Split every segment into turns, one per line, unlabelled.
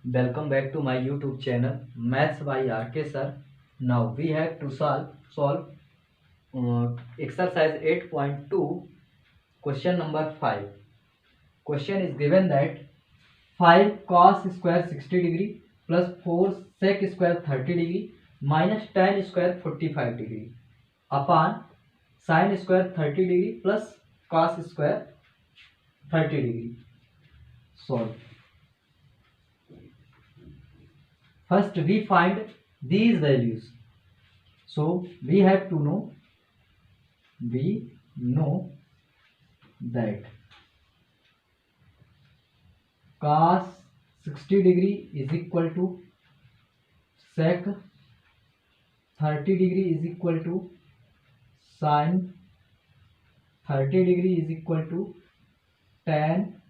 Welcome back to my YouTube channel Maths by RK Sir. Now we have to solve exercise 8.2 question number 5. Question is given that 5 cos square 60 degree plus 4 sec square 30 degree minus tan square 45 degree upon sin square 30 degree plus cos square 30 degree. Solve. First we find these values. So we have to know that cos 60 degree is equal to sec 30 degree is equal to sin 30 degree is equal to tan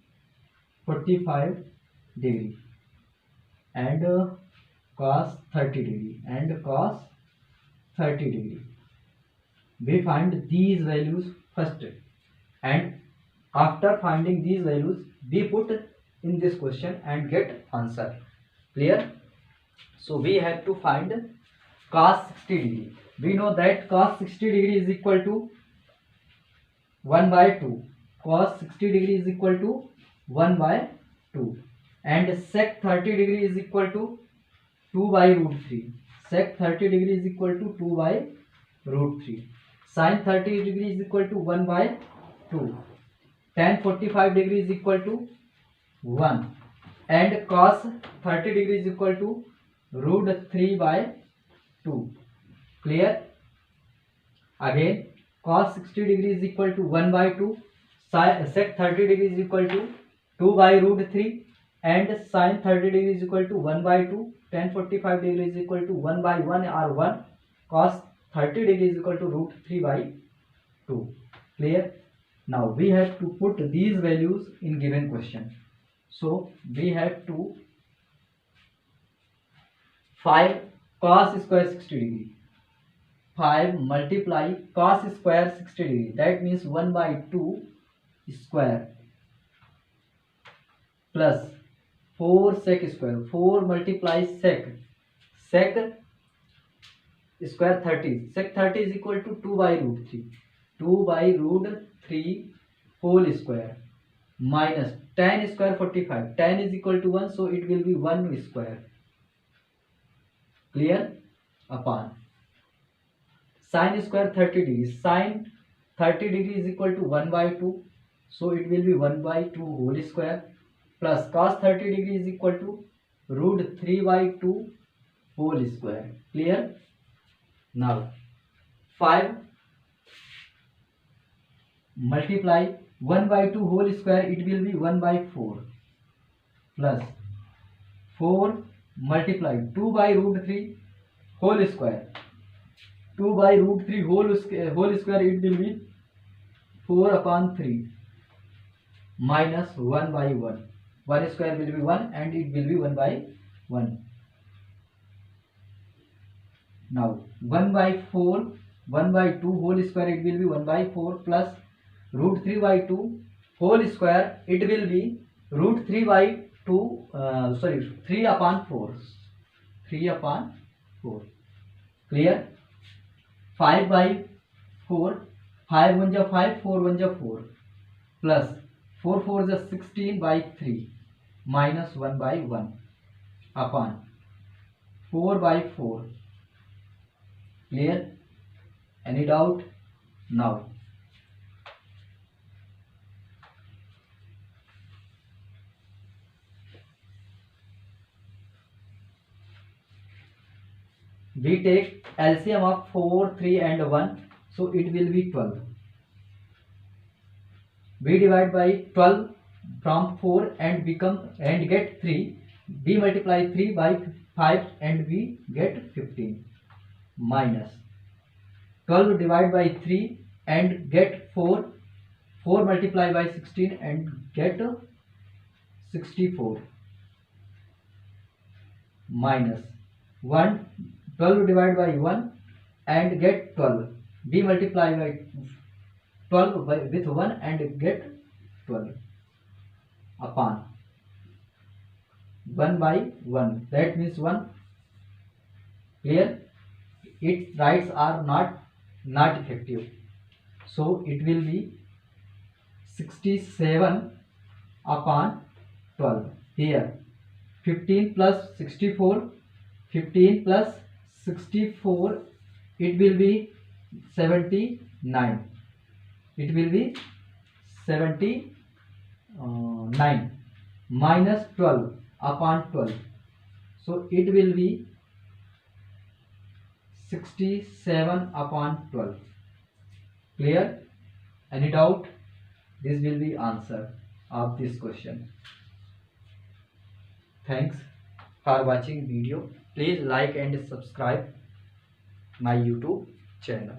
45 degree and cos 30 degree and cos 30 degree. We find these values first, and after finding these values we put in this question and get answer. Clear? So we have to find cos 60 degree. We know that cos 60 degree is equal to 1 by 2. Cos 60 degree is equal to 1 by 2, and sec 30 degree is equal to 2 by root 3. Sec 30 degree is equal to 2 by root 3. Sin 30 degree is equal to 1 by 2. Tan 45 degree is equal to 1, and cos 30 degree is equal to root 3 by 2. Clear? Again, cos 60 degree is equal to 1 by 2, sec 30 degree is equal to 2 by root 3, and sin 30 degree is equal to 1 by 2, tan 45 degree is equal to 1 by 1 or 1, cos 30 degree is equal to root 3 by 2. Clear? Now we have to put these values in given question. So we have to 5 cos square 60 degree. 5 multiply cos square 60 degree, that means 1 by 2 square plus 4 sec square. 4 multiply sec square 30. Sec 30 is equal to 2 by root 3. 2 by root 3 whole square minus tan square 45. Tan is equal to 1, so it will be 1 square. Clear? Upon sin square 30 degree. Sin 30 degree is equal to 1 by 2, so it will be 1 by 2 whole square plus cos 30 degree is equal to root 3 by 2 whole square. Clear? Now 5 multiply 1 by 2 whole square, it will be 1 by 4 plus 4 multiply 2 by root 3 whole square. 2 by root 3 whole square, it will be 4 upon 3 minus 1 by 1. 1 square will be 1 and it will be 1 by 1. Now 1 by 4, 1 by 2 whole square, it will be 1 by 4 plus root 3 by 2 whole square, it will be root 3 by 2, 3 upon 4. 3 upon 4. Clear? 5 by 4, 5 1 ja 5, 4 1 ja 4 plus 4 4 ja 16 by 3 minus 1 by 1 upon 4 by 4. Clear? Any doubt? Now we take LCM of 4, 3 and 1, so it will be 12. We divide by 12 from 4 and get 3. We multiply 3 by 5 and we get 15 minus 12 divided by 3 and get 4. 4 multiply by 16 and get 64 minus 1. 12 divided by 1 and get 12. We multiply by 12 with 1 and get 12 upon 1 by 1, that means 1. Clear? Its rights are not effective, so it will be 67 upon 12. Here 15 plus 64, 15 plus 64, it will be 79. It will be 79 minus 12 upon 12, so it will be 67 upon 12. Clear? Any doubt? This will be answer of this question. Thanks for watching video. Please like and subscribe my YouTube channel.